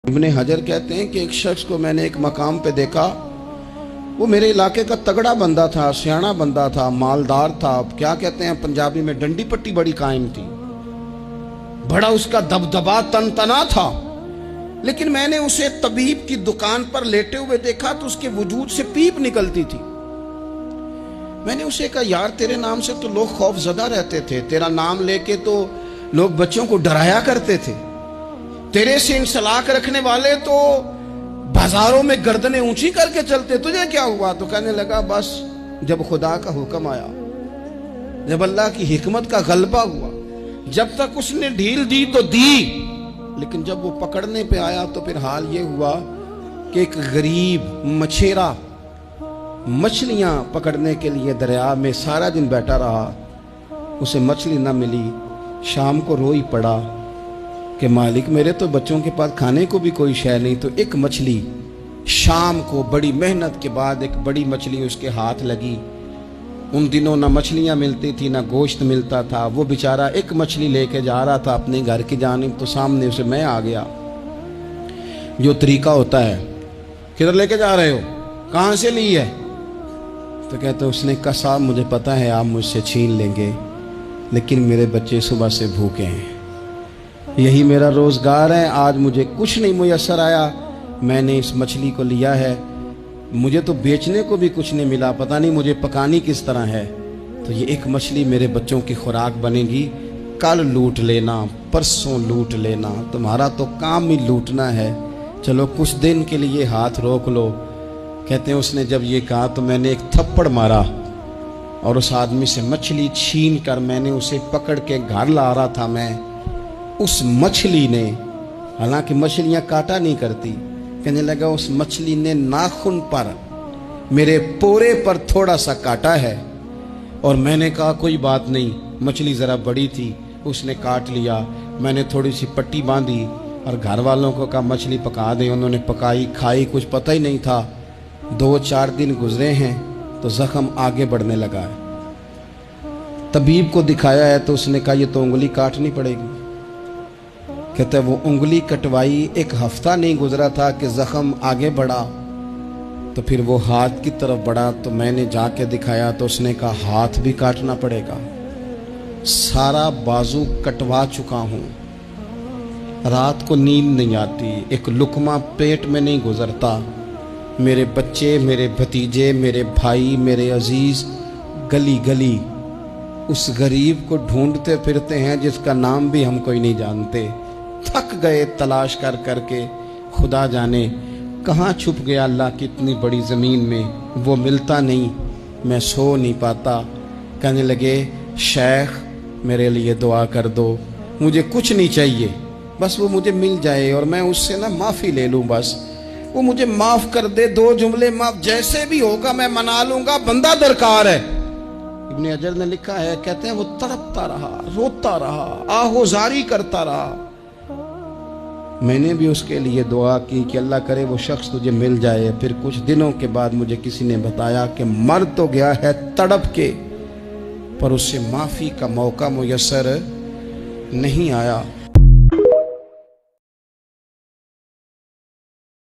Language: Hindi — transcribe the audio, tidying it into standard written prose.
इब्ने हजर कहते हैं कि एक शख्स को मैंने एक मकाम पे देखा, वो मेरे इलाके का तगड़ा बंदा था, सियाना बंदा था, मालदार था। क्या कहते हैं पंजाबी में, डंडी पट्टी बड़ी कायम थी, बड़ा उसका दबदबा तनतना था। लेकिन मैंने उसे तबीब की दुकान पर लेटे हुए देखा तो उसके वजूद से पीप निकलती थी। मैंने उसे कहा, यार तेरे नाम से तो लोग खौफजदा रहते थे, तेरा नाम लेके तो लोग बच्चों को डराया करते थे, तेरे से इंसलाक रखने वाले तो बाजारों में गर्दनें ऊंची करके चलते, तुझे क्या हुआ? तो कहने लगा, बस जब खुदा का हुक्म आया, जब अल्लाह की हिकमत का गलबा हुआ, जब तक उसने ढील दी तो दी, लेकिन जब वो पकड़ने पे आया तो फिर हाल ये हुआ कि एक गरीब मछेरा मछलियां पकड़ने के लिए दरिया में सारा दिन बैठा रहा, उसे मछली ना मिली। शाम को रो ही पड़ा कि मालिक, मेरे तो बच्चों के पास खाने को भी कोई शय नहीं। तो एक मछली शाम को बड़ी मेहनत के बाद एक बड़ी मछली उसके हाथ लगी। उन दिनों ना मछलियां मिलती थी ना गोश्त मिलता था। वो बेचारा एक मछली लेके जा रहा था अपने घर की जानिब, तो सामने उसे मैं आ गया। जो तरीका होता है, किधर लेके जा रहे हो, कहाँ से ली है? तो कहते उसने कहा, साहब मुझे पता है आप मुझसे छीन लेंगे, लेकिन मेरे बच्चे सुबह से भूखे हैं, यही मेरा रोज़गार है, आज मुझे कुछ नहीं मुयस्सर आया, मैंने इस मछली को लिया है, मुझे तो बेचने को भी कुछ नहीं मिला, पता नहीं मुझे पकानी किस तरह है। तो ये एक मछली मेरे बच्चों की खुराक बनेगी, कल लूट लेना, परसों लूट लेना, तुम्हारा तो काम ही लूटना है, चलो कुछ दिन के लिए हाथ रोक लो। कहते हैं उसने जब ये कहा तो मैंने एक थप्पड़ मारा और उस आदमी से मछली छीन कर मैंने उसे पकड़ के घर ला रहा था मैं। उस मछली ने, हालांकि मछलियां काटा नहीं करती, कहने लगा उस मछली ने नाखून पर, मेरे पोरे पर थोड़ा सा काटा है। और मैंने कहा कोई बात नहीं, मछली ज़रा बड़ी थी, उसने काट लिया। मैंने थोड़ी सी पट्टी बांधी और घर वालों को कहा मछली पका दें, उन्होंने पकाई, खाई, कुछ पता ही नहीं था। 2-4 दिन गुजरे हैं तो ज़ख्म आगे बढ़ने लगा है। तबीब को दिखाया है तो उसने कहा ये तो उंगली काटनी पड़ेगी। कहते हैं वो उंगली कटवाई, 1 हफ्ता नहीं गुजरा था कि ज़ख्म आगे बढ़ा। तो फिर वो हाथ की तरफ बढ़ा तो मैंने जाके दिखाया तो उसने कहा हाथ भी काटना पड़ेगा, सारा बाजू कटवा चुका हूँ, रात को नींद नहीं आती, एक लुकमा पेट में नहीं गुजरता। मेरे बच्चे, मेरे भतीजे, मेरे भाई, मेरे अजीज गली गली उस गरीब को ढूंढते फिरते हैं जिसका नाम भी हम कोई नहीं जानते। थक गए तलाश कर करके, खुदा जाने कहाँ छुप गया अल्लाह की इतनी बड़ी ज़मीन में, वो मिलता नहीं, मैं सो नहीं पाता। कहने लगे शेख मेरे लिए दुआ कर दो, मुझे कुछ नहीं चाहिए, बस वो मुझे मिल जाए और मैं उससे ना माफ़ी ले लूँ, बस वो मुझे माफ़ कर दे, 2 जुमले माफ़, जैसे भी होगा मैं मना लूँगा, बंदा दरकार है। इब्ने हजर ने लिखा है, कहते हैं वो तड़पता रहा, रोता रहा, आहोजारी करता रहा। मैंने भी उसके लिए दुआ की कि अल्लाह करे वो शख्स तुझे मिल जाए। फिर कुछ दिनों के बाद मुझे किसी ने बताया कि मर तो गया है तड़प के, पर उससे माफ़ी का मौका मुयस्सर नहीं आया।